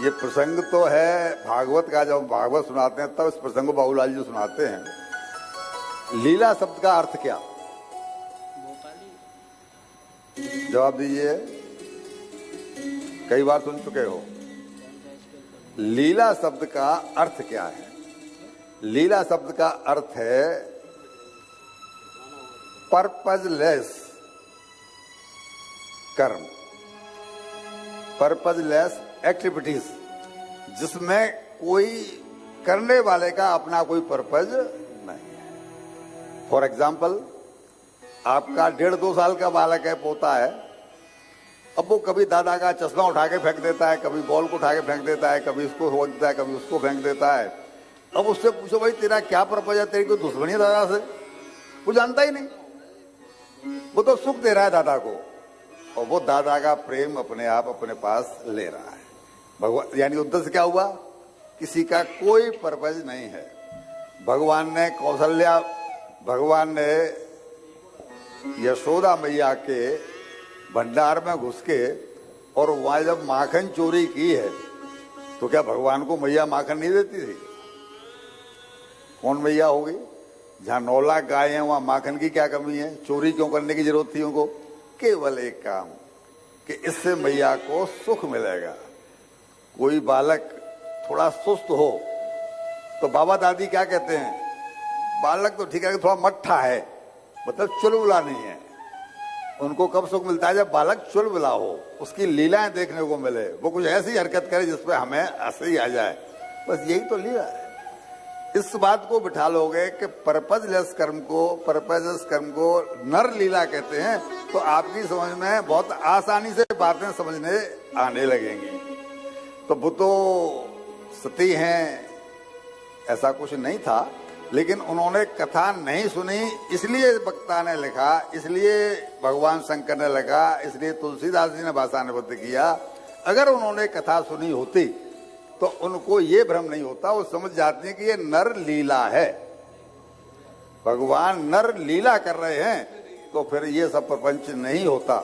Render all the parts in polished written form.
ये प्रसंग तो है भागवत का। जब भागवत सुनाते हैं तब इस प्रसंग को बाबूलाल जी सुनाते हैं। लीला शब्द का अर्थ क्या? जवाब दीजिए, कई बार सुन चुके हो। लीला शब्द का अर्थ क्या है? लीला शब्द का अर्थ है पर्पजलेस कर्म, पर्पजलेस एक्टिविटीज, जिसमें कोई करने वाले का अपना कोई पर्पज नहीं है। फॉर एग्जाम्पल, आपका 1.5-2 साल का बालक है, पोता है। अब वो कभी दादा का चश्मा उठा के फेंक देता है, कभी बॉल को उठा के फेंक देता है, कभी इसको फेंक देता है, कभी उसको फेंक देता है। अब उससे पूछो भाई तेरा क्या पर्पज है, तेरी कोई दुश्मनी है दादा से? वो जानता ही नहीं, वो तो सुख दे रहा है दादा को, और वो दादा का प्रेम अपने आप अपने पास ले रहा है। भगवान यानी उद्देश्य क्या हुआ? किसी का कोई पर्पज नहीं है। भगवान ने यशोदा मैया के भंडार में घुस के और वहां जब माखन चोरी की है तो क्या भगवान को मैया माखन नहीं देती थी? कौन मैया होगी? जहां 9 लाख गाय हैं वहां माखन की क्या कमी है? चोरी क्यों करने की जरूरत थी उनको? केवल एक काम कि इससे मैया को सुख मिलेगा। कोई बालक थोड़ा सुस्त हो तो बाबा दादी क्या कहते हैं? बालक तो ठीक है, थोड़ा मट्ठा है, मतलब चुलबुला नहीं है। उनको कब सुख मिलता है? जब बालक चुलबुला हो, उसकी लीलाएं देखने को मिले, वो कुछ ऐसी हरकत करे जिसपे हमें हंसी आ जाए। बस यही तो लीला है। इस बात को बिठा लोगे कि पर्पजलेस कर्म को नर लीला कहते हैं, तो आपकी समझ में बहुत आसानी से बातें समझने आने लगेंगी। तो वो तो सती हैं, ऐसा कुछ नहीं था, लेकिन उन्होंने कथा नहीं सुनी, इसलिए वक्ता ने लिखा, इसलिए भगवान शंकर ने लिखा, इसलिए तुलसीदास जी ने भाषानुबद्ध किया। अगर उन्होंने कथा सुनी होती तो उनको ये भ्रम नहीं होता, वो समझ जाती है कि ये नर लीला है, भगवान नर लीला कर रहे हैं, तो फिर ये सब प्रपंच नहीं होता।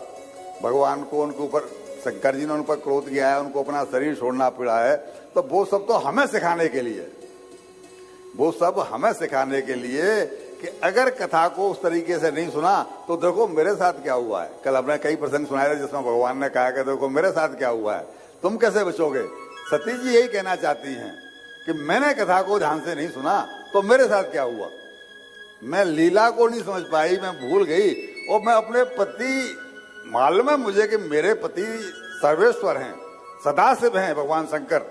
भगवान को उनके ऊपर, शंकर जी ने उन पर क्रोध किया है, उनको अपना शरीर छोड़ना पड़ा है, तो वो सब तो हमें सिखाने के लिए, वो सब हमें सिखाने के लिए कि अगर कथा को उस तरीके से नहीं सुना तो देखो मेरे साथ क्या हुआ है। कल हमने कई प्रसंग सुनाए थे जिसमें भगवान ने कहा कि देखो मेरे साथ क्या हुआ है, तुम कैसे बचोगे। सती जी यही कहना चाहती हैं कि मैंने कथा को ध्यान से नहीं सुना तो मेरे साथ क्या हुआ। मैं लीला को नहीं समझ पाई, मैं भूल गई, और मैं अपने पति, मालूम है मुझे कि मेरे पति सर्वेश्वर हैं, सदाशिव हैं भगवान शंकर,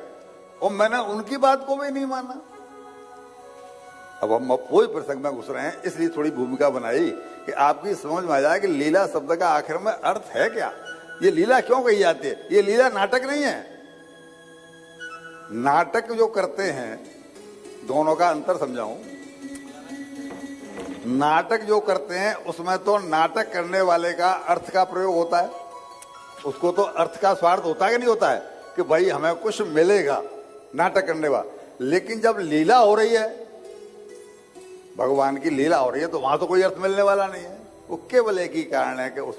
और मैंने उनकी बात को भी नहीं माना। अब हम कोई प्रसंग में घुस रहे हैं, इसलिए थोड़ी भूमिका बनाई कि आपकी समझ में आ जाए कि लीला शब्द का आखिर में अर्थ है क्या। ये लीला क्यों कही जाती है? ये लीला नाटक नहीं है। नाटक जो करते हैं, दोनों का अंतर समझाऊं। नाटक जो करते हैं उसमें तो नाटक करने वाले का अर्थ का प्रयोग होता है, उसको तो अर्थ का स्वार्थ होता है कि नहीं होता है कि भाई हमें कुछ मिलेगा, नाटक करने वाला। लेकिन जब लीला हो रही है, भगवान की लीला हो रही है, तो वहां तो कोई अर्थ मिलने वाला नहीं है। वो केवल एक ही कारण है कि उस